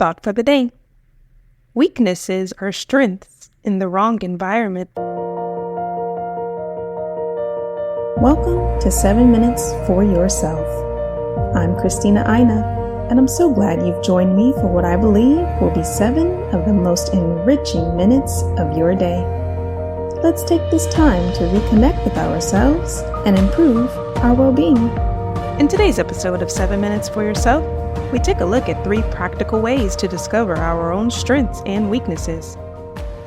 Thought for the day. Weaknesses are strengths in the wrong environment. Welcome to 7 Minutes for Yourself. I'm Christina Aina, and I'm so glad you've joined me for what I believe will be 7 of the most enriching minutes of your day. Let's take this time to reconnect with ourselves and improve our well-being. In today's episode of 7 Minutes for Yourself, we take a look at 3 practical ways to discover our own strengths and weaknesses.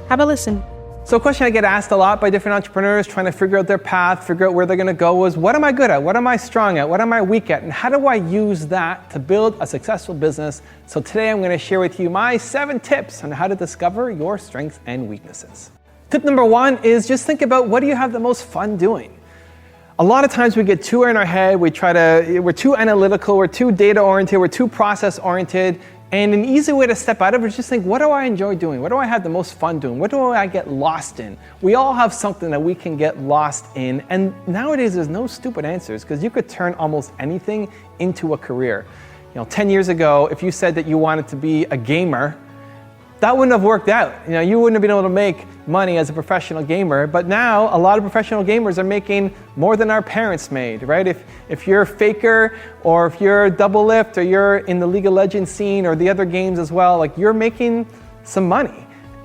Have a listen. So a question I get asked a lot by different entrepreneurs trying to figure out their path, figure out where they're going to go is, what am I good at? What am I strong at? What am I weak at? And how do I use that to build a successful business? So today I'm going to share with you my 7 tips on how to discover your strengths and weaknesses. Tip number 1 is just think about, what do you have the most fun doing? A lot of times we get too in our head, we're too analytical, we're too data-oriented, we're too process-oriented, and an easy way to step out of it is just think, what do I enjoy doing? What do I have the most fun doing? What do I get lost in? We all have something that we can get lost in, and nowadays there's no stupid answers, because you could turn almost anything into a career. 10 years ago, if you said that you wanted to be a gamer, that wouldn't have worked out. You wouldn't have been able to make money as a professional gamer, but now a lot of professional gamers are making more than our parents made, right? If you're a faker, or if you're double lift, or you're in the League of Legends scene, or the other games as well, like, you're making some money.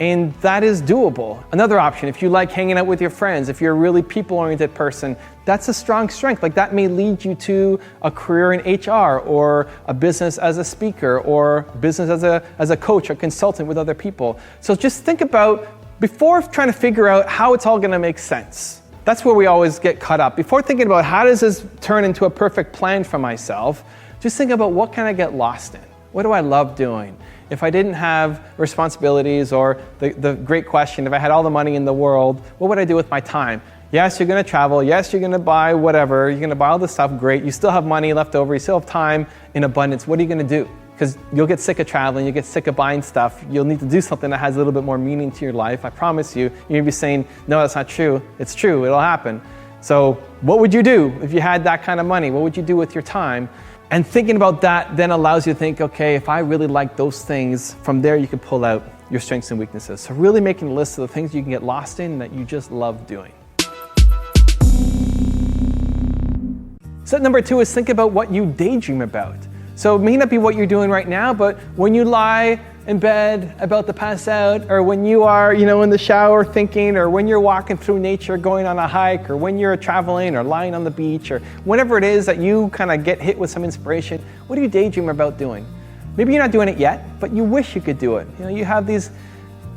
And that is doable. Another option, if you like hanging out with your friends, if you're a really people-oriented person, that's a strong strength. Like, that may lead you to a career in HR, or a business as a speaker, or business as a coach or consultant with other people. So just think about, before trying to figure out how it's all going to make sense. That's where we always get caught up. Before thinking about how does this turn into a perfect plan for myself, just think about, what can I get lost in? What do I love doing? If I didn't have responsibilities, or the great question, if I had all the money in the world, what would I do with my time? Yes, you're going to travel. Yes, you're going to buy whatever. You're going to buy all this stuff. Great. You still have money left over. You still have time in abundance. What are you going to do? Because you'll get sick of traveling. You'll get sick of buying stuff. You'll need to do something that has a little bit more meaning to your life. I promise you. You're going to be saying, no, that's not true. It's true. It'll happen. So what would you do if you had that kind of money? What would you do with your time? And thinking about that then allows you to think, okay, if I really like those things, from there you can pull out your strengths and weaknesses. So really making a list of the things you can get lost in that you just love doing. Step number 2 is think about what you daydream about. So it may not be what you're doing right now, but when you lie in bed about to pass out, or when you are, in the shower thinking, or when you're walking through nature, going on a hike, or when you're traveling or lying on the beach, or whenever it is that you kind of get hit with some inspiration, what do you daydream about doing? Maybe you're not doing it yet, but you wish you could do it. You have these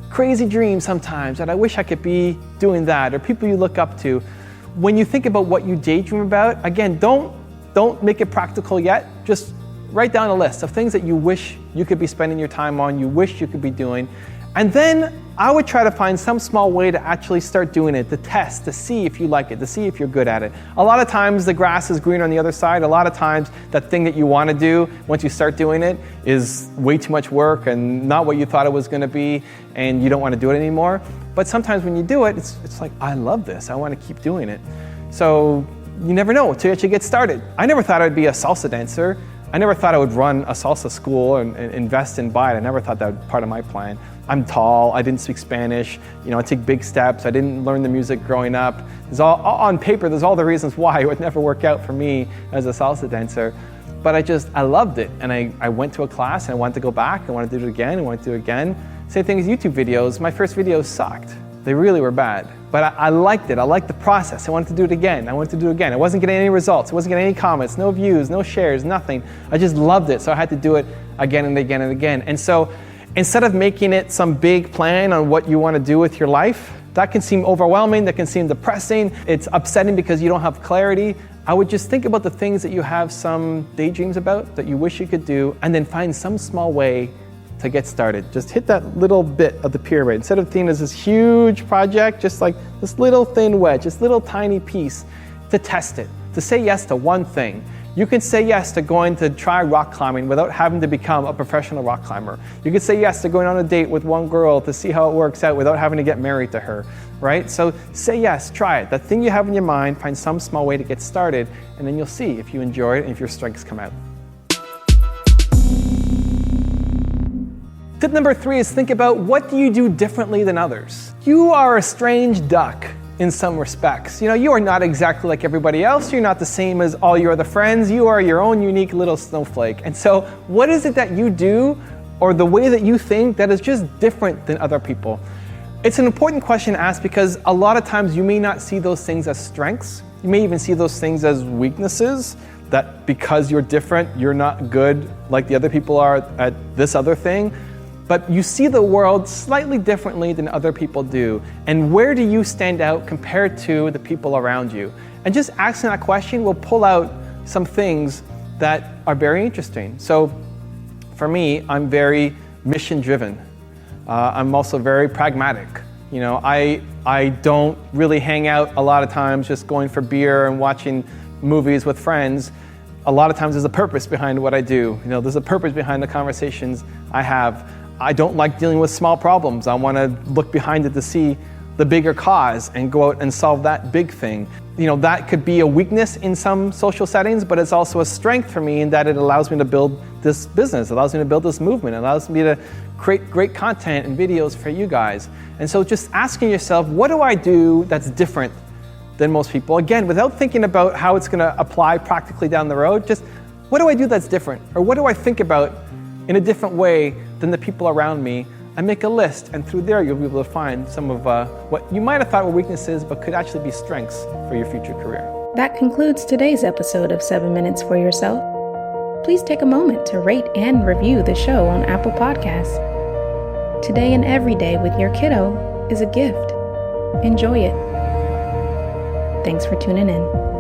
crazy dreams sometimes that I wish I could be doing that, or people you look up to. When you think about what you daydream about, again, don't make it practical yet. Just write down a list of things that you wish you could be spending your time on, you wish you could be doing. And then I would try to find some small way to actually start doing it, to test, to see if you like it, to see if you're good at it. A lot of times the grass is greener on the other side. A lot of times that thing that you want to do, once you start doing it, is way too much work and not what you thought it was going to be, and you don't want to do it anymore. But sometimes when you do it, it's like, I love this. I want to keep doing it. So you never know until you actually get started. I never thought I'd be a salsa dancer. I never thought I would run a salsa school and invest and buy it. I never thought that was part of my plan. I'm tall, I didn't speak Spanish, I take big steps, I didn't learn the music growing up. There's all on paper, there's all the reasons why it would never work out for me as a salsa dancer. But I loved it, and I went to a class and I wanted to go back, I wanted to do it again, I wanted to do it again. Same thing as YouTube videos. My first videos sucked. They really were bad, but I liked it. I liked the process. I wanted to do it again. I wanted to do it again. I wasn't getting any results. I wasn't getting any comments, no views, no shares, nothing. I just loved it, so I had to do it again and again and again. And so instead of making it some big plan on what you want to do with your life, that can seem overwhelming, that can seem depressing, it's upsetting because you don't have clarity. I would just think about the things that you have some daydreams about, that you wish you could do, and then find some small way to get started. Just hit that little bit of the pyramid. Instead of thinking as this huge project, just like this little thin wedge, this little tiny piece, to test it, to say yes to one thing. You can say yes to going to try rock climbing without having to become a professional rock climber. You could say yes to going on a date with one girl to see how it works out without having to get married to her, right? So say yes, try it. That thing you have in your mind, find some small way to get started, and then you'll see if you enjoy it and if your strengths come out. Tip number 3 is think about what do you do differently than others. You are a strange duck in some respects. You are not exactly like everybody else. You're not the same as all your other friends. You are your own unique little snowflake. And so what is it that you do or the way that you think that is just different than other people? It's an important question to ask because a lot of times you may not see those things as strengths. You may even see those things as weaknesses, that because you're different, you're not good like the other people are at this other thing. But you see the world slightly differently than other people do. And where do you stand out compared to the people around you? And just asking that question will pull out some things that are very interesting. So for me, I'm very mission driven. I'm also very pragmatic. I don't really hang out a lot of times just going for beer and watching movies with friends. A lot of times there's a purpose behind what I do. There's a purpose behind the conversations I have. I don't like dealing with small problems. I want to look behind it to see the bigger cause and go out and solve that big thing. That could be a weakness in some social settings, but it's also a strength for me in that it allows me to build this business, it allows me to build this movement, it allows me to create great content and videos for you guys. And so just asking yourself, what do I do that's different than most people? Again, without thinking about how it's going to apply practically down the road, just what do I do that's different? Or what do I think about in a different way than the people around me? And make a list, and through there you'll be able to find some of what you might have thought were weaknesses but could actually be strengths for your future career. That concludes today's episode of 7 Minutes for Yourself. Please take a moment to rate and review the show on Apple Podcasts. Today and every day with your kiddo is a gift. Enjoy it. Thanks for tuning in.